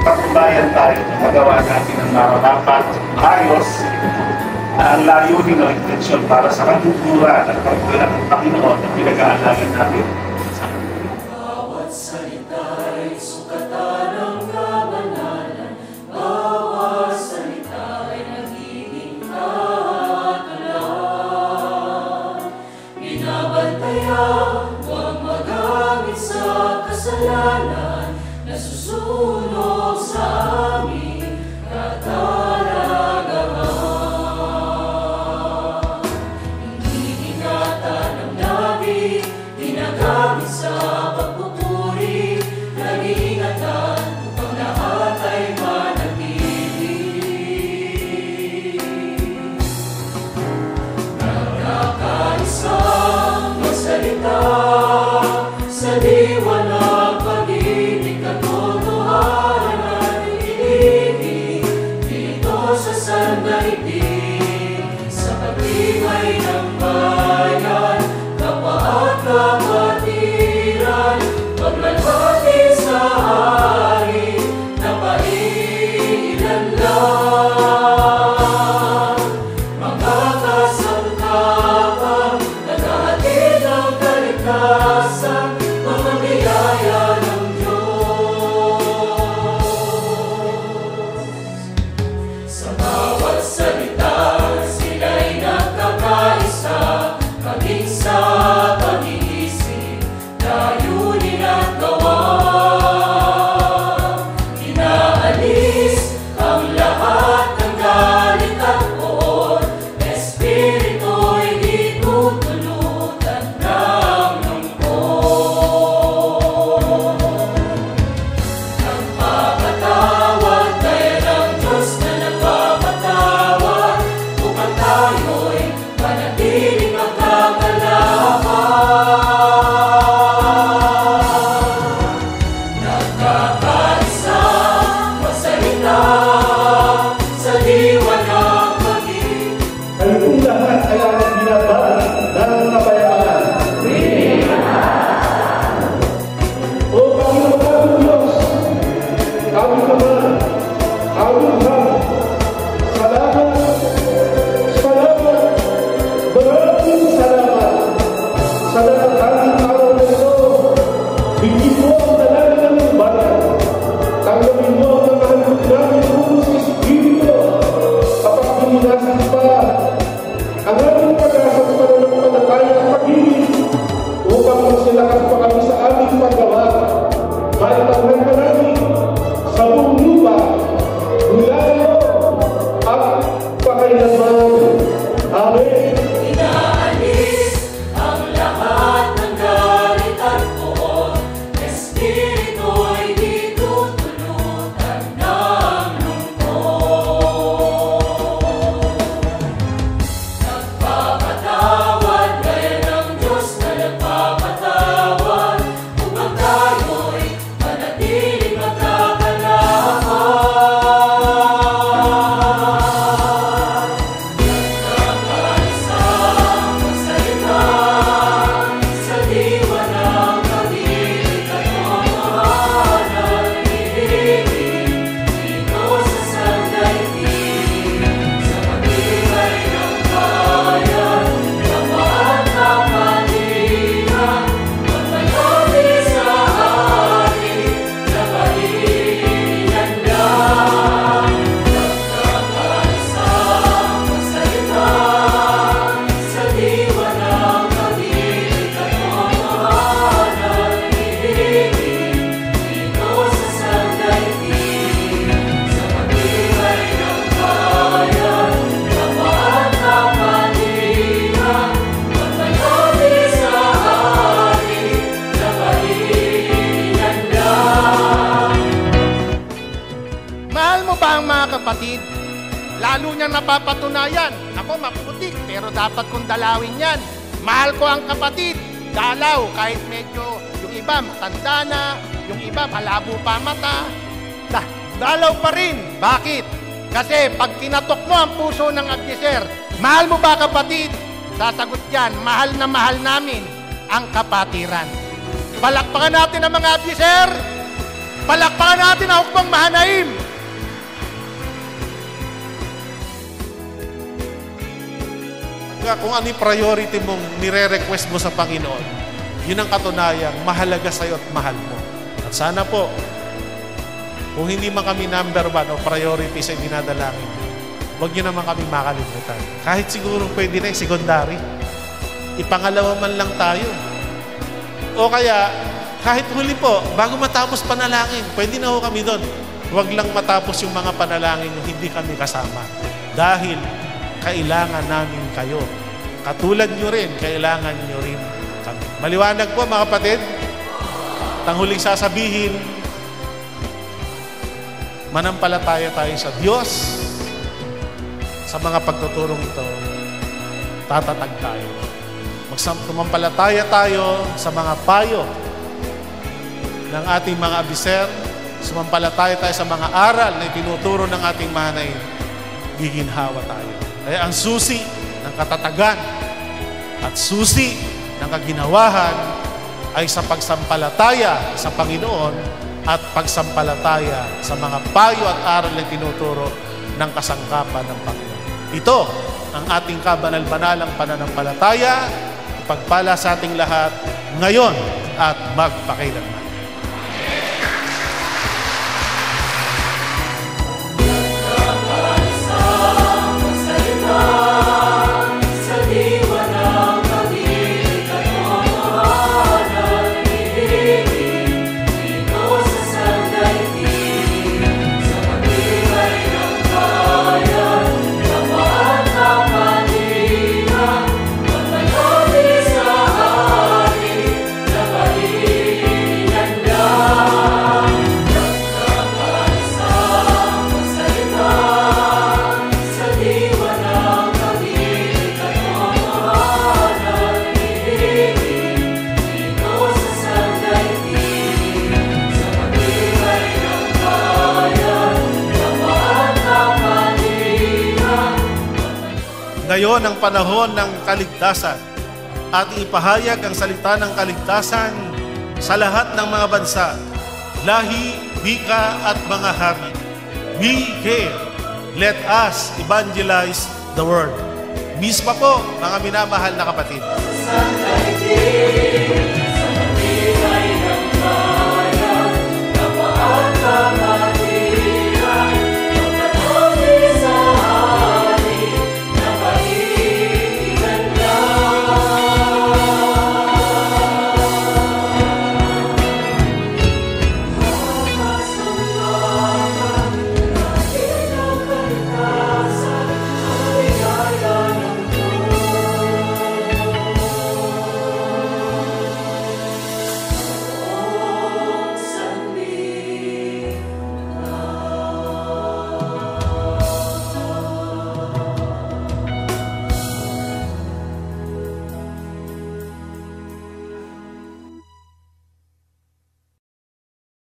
patnubayan tayo na magawa natin ang marapat, ayos, ang layunin o intensyon para sa kaguguran at pagkulang ng Panginoon na pinag-aalagan natin. Bawat salita'y sukatan ng kabanalan, bawat salita'y nagiging katulan. Binabantayan, huwag magamit sa kasalanan, nasusunog sa aming katalagahan. Hindi ingatan ng nabi, ginagamit sa pagpupuri, nag-iingatan upang lahat ay manatili. Nagkakaisang magsalita sa liwanag, pag-ibig, katotohanan at ibig dito sa sandaigdig, sa pag-ibig ng bayan, kapwa at kapatiran, paglalhati sa hari na pailan lang. Mga kasangkapan, naghahatid ng kaligtasan, mga biyaya ng Diyos. Sa bawat salita, sila'y nagkakaisa, kaming sa pag-iisip, layunin at gawa. Inaalis ang lahat ng galit at poon, espiritu'y di tutulutan ng lungkot. Nagpapatawad, kaya ng Diyos na nagpapatawad, upang tayo'y manatiling magkakalaman. Nagkakaisa, magsalita sa liwanag, pag-ibig. Kayong lahat ay aking binabalik ng kapayapaan. O Panginoon naming Diyos, aming Ama, aming Ama, salamat, salamat, maraming salamat sa natatanging araw na ito. Bigyan mo ang dalangin ng bayan. Tanggapin mo ang handog namin kung sa Espiritu kapag hinihasin pa ang aming pag-asa sa pananampalataya at pag-ibig upang masilakas pa kami sa aming paggawa. Maitangnan ka namin sa buong lupa, mula ngayon at pakailanman. Amen. Inaalis ang lahat ng galit at poon, espiritu'y di tutulutan ng lungkot. Nagpapatawad, gaya ng Diyos na nagpapatawad, upang tayo'y manatiling magkakalaman. Nagkakaisang magsalita sa liwanag, pag-ibig, katotohanan, ibig dito sa sandaigdig, sa pag-ibig ng bayan, kapwa at kapatiran, magmalapit sa hari na pailan lang. Nagkakaisang magsalita sa liwanag, pag-ibig, katotohanan, ibig dito sa sandaigdig, sa pag-ibig ng bayan, kapwa at kapatiran, magmalapit sa hari na pailan lang. Mahal mo ba ang mga kapatid? Lalo niyang napapatunayan. Ako maputik, pero dapat kong dalawin yan. Mahal ko ang kapatid. Dalaw, kahit medyo yung iba matanda na, yung iba malabo pa mata. Dalaw pa rin. Bakit? Kasi pag kinatok mo ang puso ng agyeser, mahal mo ba kapatid? Sasagot yan, mahal na mahal namin ang kapatiran. Palakpakan natin ang mga agyeser. Palakpakan natin ang Hukbong Mahanaim. Kung ano yung priority mong nire-request mo sa Panginoon, yun ang katunayang mahalaga sa'yo at mahal mo. At sana po, kung hindi man kami number 1 o priority sa dinadalangin, huwag nyo naman kami makalimutan. Kahit siguro pwede na yung secondary. Ipangalawa man lang tayo. O kaya, kahit huli po, bago matapos panalangin, pwede na ho kami doon. Huwag lang matapos yung mga panalangin yung hindi kami kasama. Dahil kailangan namin kayo. Katulad nyo rin, kailangan nyo rin kami. Maliwanag po mga kapatid, tanghuling sasabihin, manampalataya tayo sa Diyos. Sa mga pagtuturong ito, tatatag tayo. Magsampalataya tayo sa mga payo ng ating mga abiser. Sumampalataya tayo sa mga aral na itinuturo ng ating mahanaim. Giginhawa tayo. Kaya ang susi ng katatagan at susi ng kaginawahan ay sa pagsampalataya sa Panginoon at pagsampalataya sa mga payo at aral na tinuturo ng kasangkapan ng Panginoon. Ito ang ating kabanal-banalang pananampalataya, ipagpala sa ating lahat ngayon at magpakailanman. Ngayon ang panahon ng kaligtasan at ipahayag ang salita ng kaligtasan sa lahat ng mga bansa, lahi, wika at mga hari. We care. Let us evangelize the world. Mispa po, mga minamahal na kapatid.